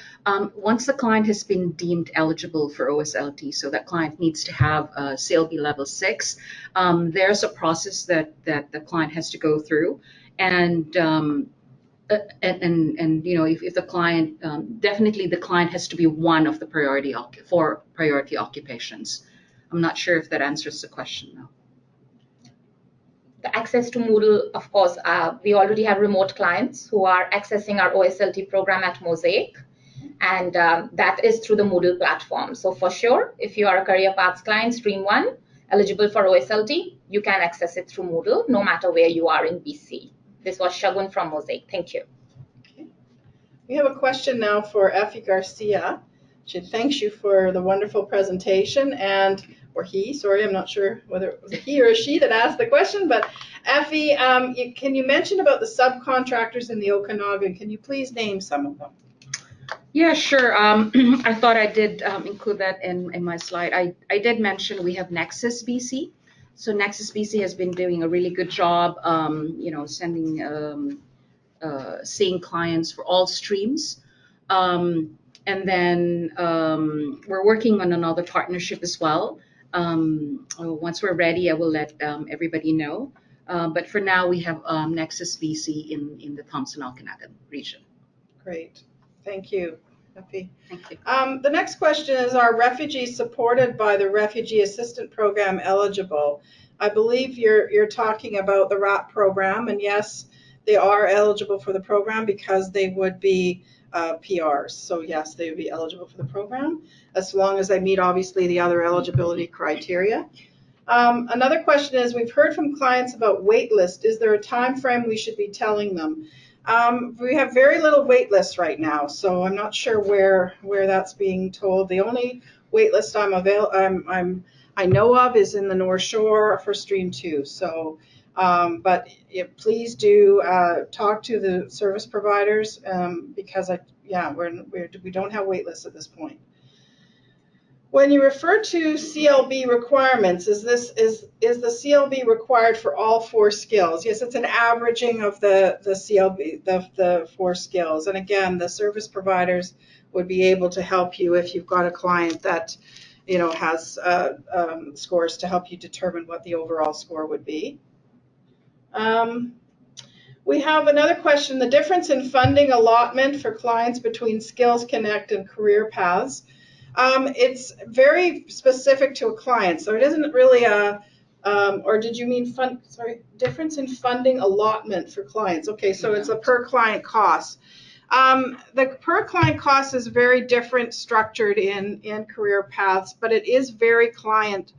once the client has been deemed eligible for OSLT, so that client needs to have CLB level 6, there's a process that the client has to go through. And you know, if the client, definitely the client has to be one of the priority occupations. I'm not sure if that answers the question though. The access to Moodle, of course, we already have remote clients who are accessing our OSLT program at Mosaic, and that is through the Moodle platform. So for sure, if you are a Career Paths client, Stream 1, eligible for OSLT, you can access it through Moodle, no matter where you are in BC. This was Shagun from Mosaic. Thank you. Okay. We have a question now for Effie Garcia. She thanks you for the wonderful presentation, or he, sorry, I'm not sure whether it was a he or a she that asked the question, but Effie, can you mention about the subcontractors in the Okanagan? Can you please name some of them? Yeah, sure. I thought I did include that in my slide. I did mention we have Nexus BC. So Nexus BC has been doing a really good job, you know, seeing clients for all streams. And then we're working on another partnership as well. Once we're ready, I will let everybody know. But for now, we have Nexus BC in the Thompson-Okanagan region. Great. Thank you, Effie. Thank you. The next question is, are refugees supported by the Refugee Assistance Program eligible? I believe you're talking about the RAP program, and yes, they are eligible for the program because they would be PRs. So yes, they would be eligible for the program as long as they meet, obviously, the other eligibility criteria. Another question is, we've heard from clients about wait list. Is there a time frame we should be telling them? We have very little wait lists right now, so I'm not sure where that's being told. The only wait list I know of is in the North Shore for Stream 2. So, but please do talk to the service providers because we don't have wait lists at this point. When you refer to CLB requirements, is the CLB required for all 4 skills? Yes, it's an averaging of the CLB, the 4 skills. And again, the service providers would be able to help you if you've got a client that, you know, has scores to help you determine what the overall score would be. We have another question: the difference in funding allotment for clients between Skills Connect and Career Paths. It's very specific to a client, so it isn't really or did you mean difference in funding allotment for clients? Okay, so it's a per client cost. The per client cost is very different structured in Career Paths, but it is very client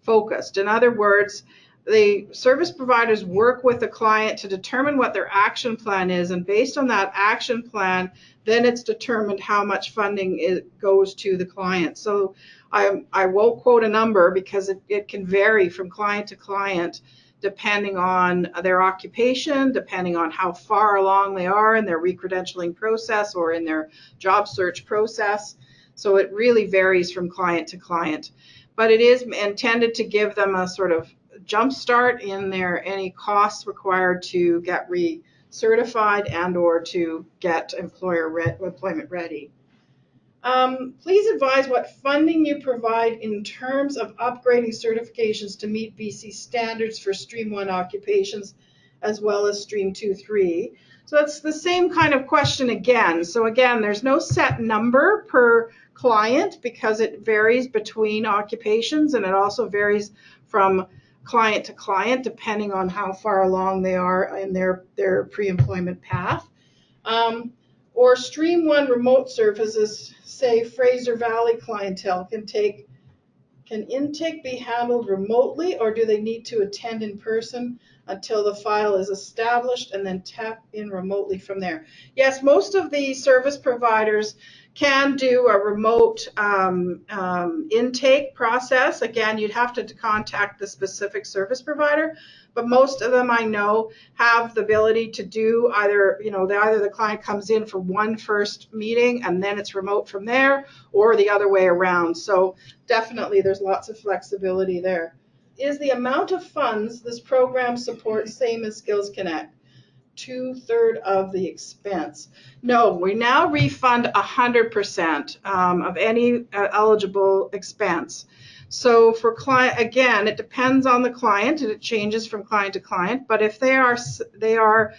focused. In other words, the service providers work with the client to determine what their action plan is, and based on that action plan, then it's determined how much funding goes to the client. So I won't quote a number because it can vary from client to client depending on their occupation, depending on how far along they are in their recredentialing process or in their job search process. So it really varies from client to client. But it is intended to give them a sort of jump start in any costs required to get recertified and or to get employment ready. Please advise what funding you provide in terms of upgrading certifications to meet BC standards for Stream 1 occupations as well as Stream 2-3. So it's the same kind of question again. So again, there's no set number per client because it varies between occupations, and it also varies from client to client depending on how far along they are in their pre-employment path. Or Stream 1 remote services, say Fraser Valley clientele, can intake be handled remotely, or do they need to attend in person until the file is established and then tap in remotely from there? Yes, most of the service providers can do a remote intake process. Again, you'd have to contact the specific service provider, but most of them I know have the ability to do either the client comes in for one first meeting and then it's remote from there, or the other way around. So definitely there's lots of flexibility there. Is the amount of funds this program supports same as Skills Connect? 2/3 of the expense. No, we now refund 100% of any eligible expense. So for client, again, it depends on the client and it changes from client to client. But if they are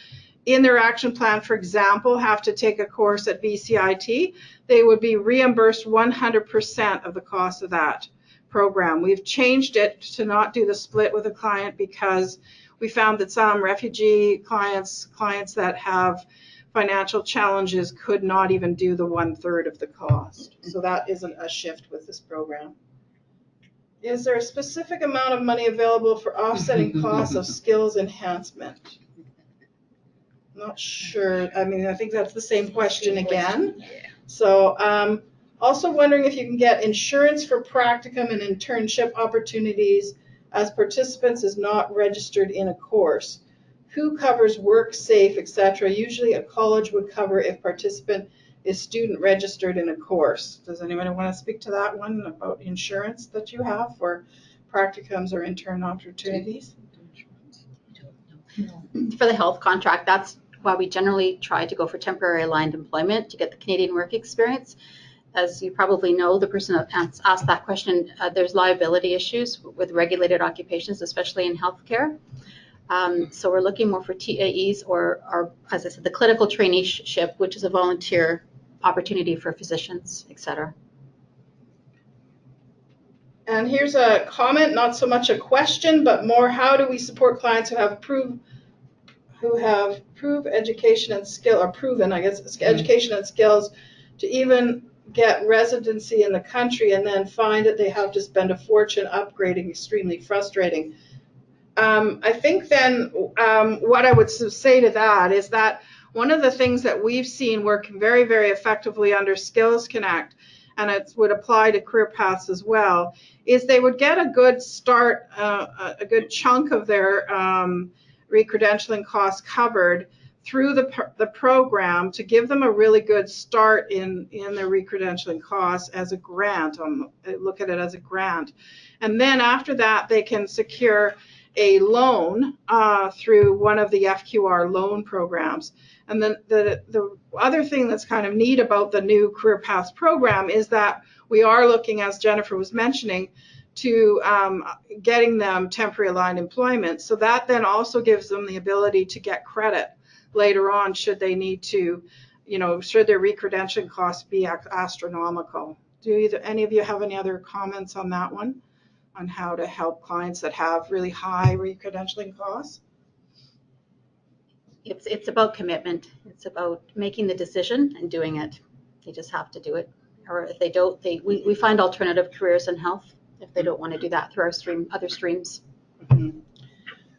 in their action plan, for example, have to take a course at BCIT, they would be reimbursed 100% of the cost of that program. We've changed it to not do the split with a client because we found that some refugee clients that have financial challenges could not even do the 1/3 of the cost. So that isn't a shift with this program. Is there a specific amount of money available for offsetting costs of skills enhancement? Not sure. I mean, I think that's the same question again. So also wondering if you can get insurance for practicum and internship opportunities as participants is not registered in a course. Who covers WorkSafe, etc.? Usually a college would cover if participant is student registered in a course. Does anybody want to speak to that one about insurance that you have for practicums or intern opportunities? For the health contract, that's why we generally try to go for temporary aligned employment to get the Canadian work experience. As you probably know, the person that asked that question, there's liability issues with regulated occupations, especially in healthcare. So we're looking more for TAEs or, as I said, the clinical traineeship, which is a volunteer opportunity for physicians, et cetera. And here's a comment, not so much a question, but more, how do we support clients who have proven education and skill, or proven, I guess, education and skills to even get residency in the country and then find that they have to spend a fortune upgrading? Extremely frustrating. I think then what I would say to that is that one of the things that we've seen work very, very effectively under Skills Connect, and it would apply to career paths as well, is they would get a good start, a good chunk of their re-credentialing costs covered through the program to give them a really good start in their re-credentialing costs as a grant. Look at it as a grant. And then after that, they can secure a loan through one of the FQR loan programs. And then the other thing that's kind of neat about the new Career Paths program is that we are looking, as Jennifer was mentioning, to getting them temporary aligned employment. So that then also gives them the ability to get credit later on should they need to, should their re-credentialing costs be astronomical. Do any of you have any other comments on that one, on how to help clients that have really high re-credentialing costs? It's about commitment. It's about making the decision and doing it. They just have to do it. Or if they don't, we find alternative careers in health if they don't want to do that through our other streams. Mm-hmm.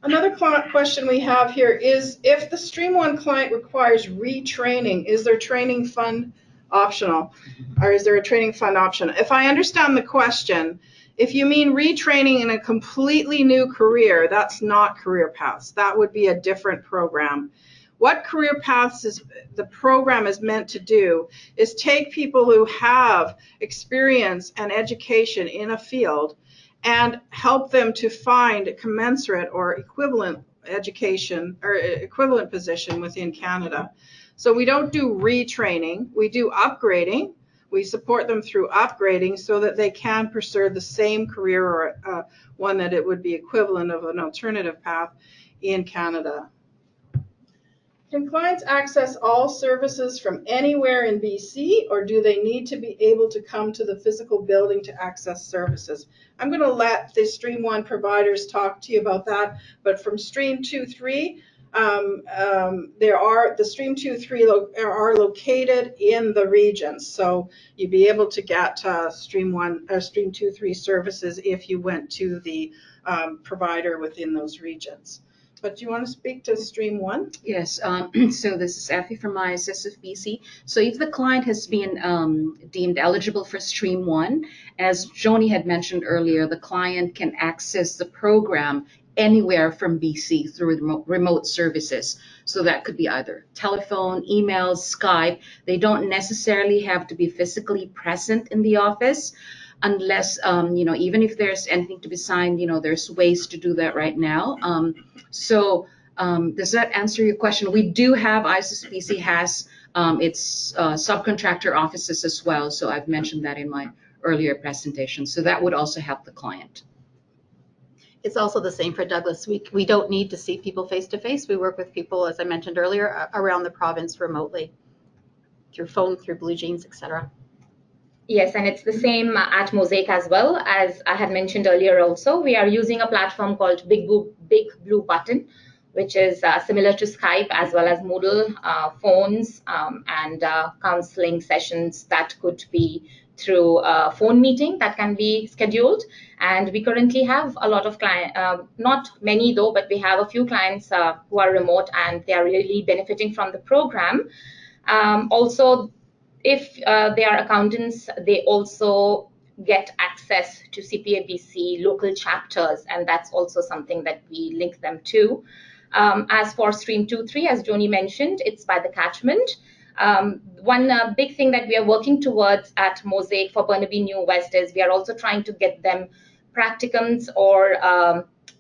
Another question we have here is, if the Stream 1 client requires retraining, is their training fund optional? Or is there a training fund option? If I understand the question, if you mean retraining in a completely new career, that's not Career Paths. That would be a different program. What Career Paths the program is meant to do is take people who have experience and education in a field and help them to find a commensurate or equivalent education or equivalent position within Canada. So we don't do retraining, we do upgrading, We support them through upgrading so that they can pursue the same career or one that it would be equivalent of an alternative path in Canada. Can clients access all services from anywhere in BC, or do they need to be able to come to the physical building to access services? I'm going to let the Stream 1 providers talk to you about that, but from Stream 2-3, the Stream 2-3 are located in the regions, so you'd be able to get Stream 1 or Stream 2-3 services if you went to the provider within those regions. But do you want to speak to Stream 1? Yes, so this is Effie from ISS of BC. So if the client has been deemed eligible for Stream 1, as Joni had mentioned earlier, the client can access the program anywhere from BC through remote services. So that could be either telephone, emails, Skype. They don't necessarily have to be physically present in the office, unless, even if there's anything to be signed, there's ways to do that right now. Does that answer your question? We do have, ISSBC has its subcontractor offices as well. So I've mentioned that in my earlier presentation. So that would also help the client. It's also the same for Douglas. We don't need to see people face to face. We work with people, as I mentioned earlier, around the province remotely through phone, through Blue Jeans, etc. Yes, and it's the same at Mosaic as well. As I had mentioned earlier also, we are using a platform called Big Blue Button, which is similar to Skype, as well as Moodle, phones, and counseling sessions that could be through a phone meeting that can be scheduled. And we currently have a lot of clients, not many though, but we have a few clients who are remote, and they are really benefiting from the program. Also, if they are accountants, they also get access to CPABC local chapters, and that's also something that we link them to. As for Stream 2-3, as Joni mentioned, it's by the catchment. One big thing that we are working towards at Mosaic for Burnaby New West is we are also trying to get them practicums or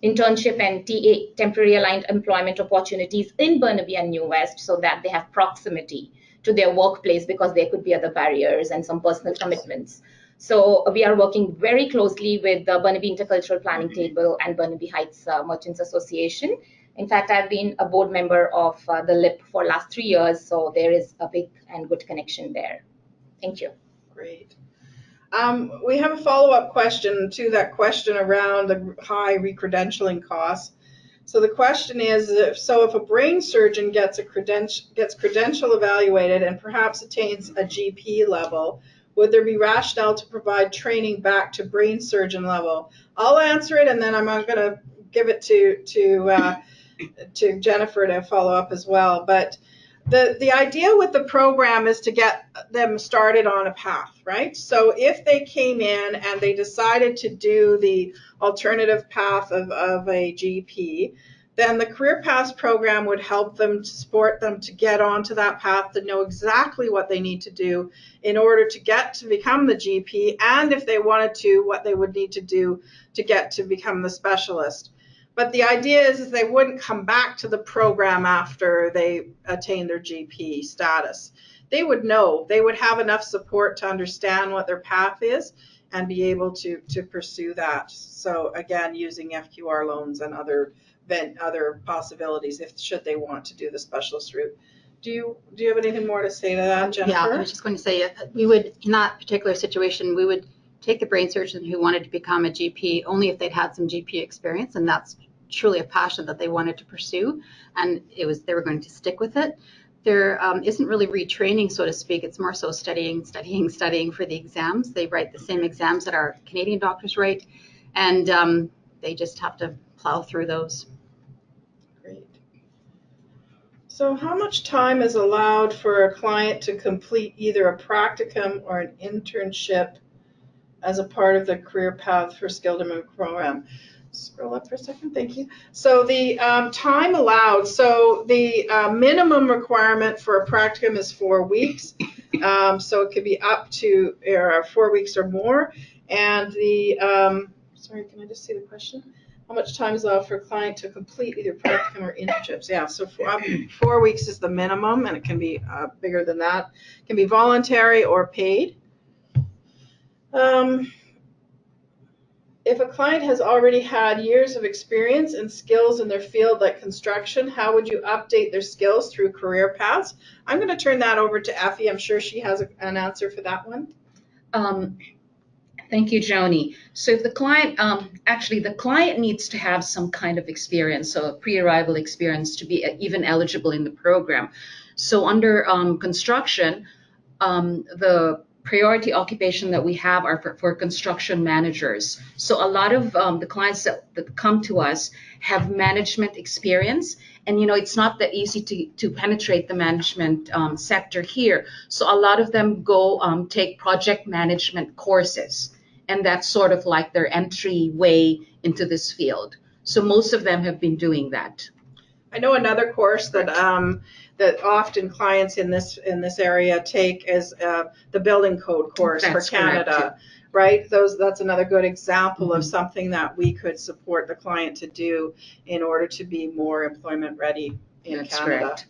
internship and TA, temporary aligned employment opportunities in Burnaby and New West, so that they have proximity to their workplace, because there could be other barriers and some personal commitments. So we are working very closely with the Burnaby Intercultural Planning Table and Burnaby Heights Merchants Association. In fact, I've been a board member of the LIP for last 3 years, so there is a big and good connection there. Thank you. Great. We have a follow-up question to that question around the high recredentialing costs. So the question is, if a brain surgeon gets credential evaluated and perhaps attains a GP level, would there be rationale to provide training back to brain surgeon level? I'll answer it, and then I'm going to give it to Jennifer to follow up as well. But the idea with the program is to get them started on a path, right? So if they came in and they decided to do the alternative path of a GP, then the Career Paths program would help them, to support them to get onto that path, to know exactly what they need to do in order to become the GP, and if they wanted to, what they would need to do to get to become the specialist. But the idea is they wouldn't come back to the program after they attain their GP status. They would know, they would have enough support to understand what their path is and be able to pursue that. So again, using FQR loans and other possibilities should they want to do the specialist route. Do you have anything more to say to that, Jennifer? Yeah, I was just going to say, we would, in that particular situation, we would take the brain surgeon who wanted to become a GP only if they'd had some GP experience, and that's truly a passion that they wanted to pursue, and they were going to stick with it. There isn't really retraining, so to speak. It's more so studying for the exams. They write the same exams that our Canadian doctors write, and they just have to plow through those. Great. So how much time is allowed for a client to complete either a practicum or an internship as a part of the Career Path for Skilled Immigrant program? Scroll up for a second, thank you. So the time allowed, so the minimum requirement for a practicum is 4 weeks. So it could be up to 4 weeks or more. And sorry, can I just see the question? How much time is allowed for a client to complete either practicum or internships? Yeah, so 4 weeks is the minimum, and it can be bigger than that. It can be voluntary or paid. If a client has already had years of experience and skills in their field like construction, how would you update their skills through career paths? I'm going to turn that over to Effie. I'm sure she has an answer for that one. Thank you, Joni. So if the client, actually the client needs to have some kind of experience, so a pre-arrival experience to be even eligible in the program. So under construction, the priority occupation that we have are for construction managers. So a lot of the clients that come to us have management experience, and it's not that easy to penetrate the management sector here. So a lot of them go take project management courses, and that's sort of like their entry way into this field. So most of them have been doing that. I know another course that that often clients in this area take is the building code course for Canada, right? That's another good example of something that we could support the client to do in order to be more employment ready in That's Canada. correct.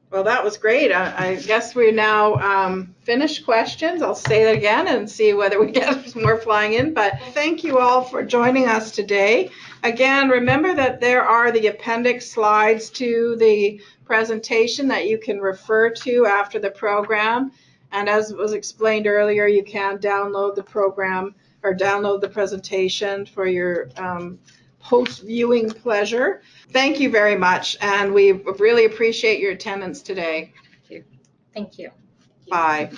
Well, that was great. I guess we now finished questions. I'll say that again and see whether we get more flying in. But thank you all for joining us today. Again, remember that there are the appendix slides to the presentation that you can refer to after the program. And as was explained earlier, you can download the program or download the presentation for your post-viewing pleasure. Thank you very much, and we really appreciate your attendance today. Thank you. Bye.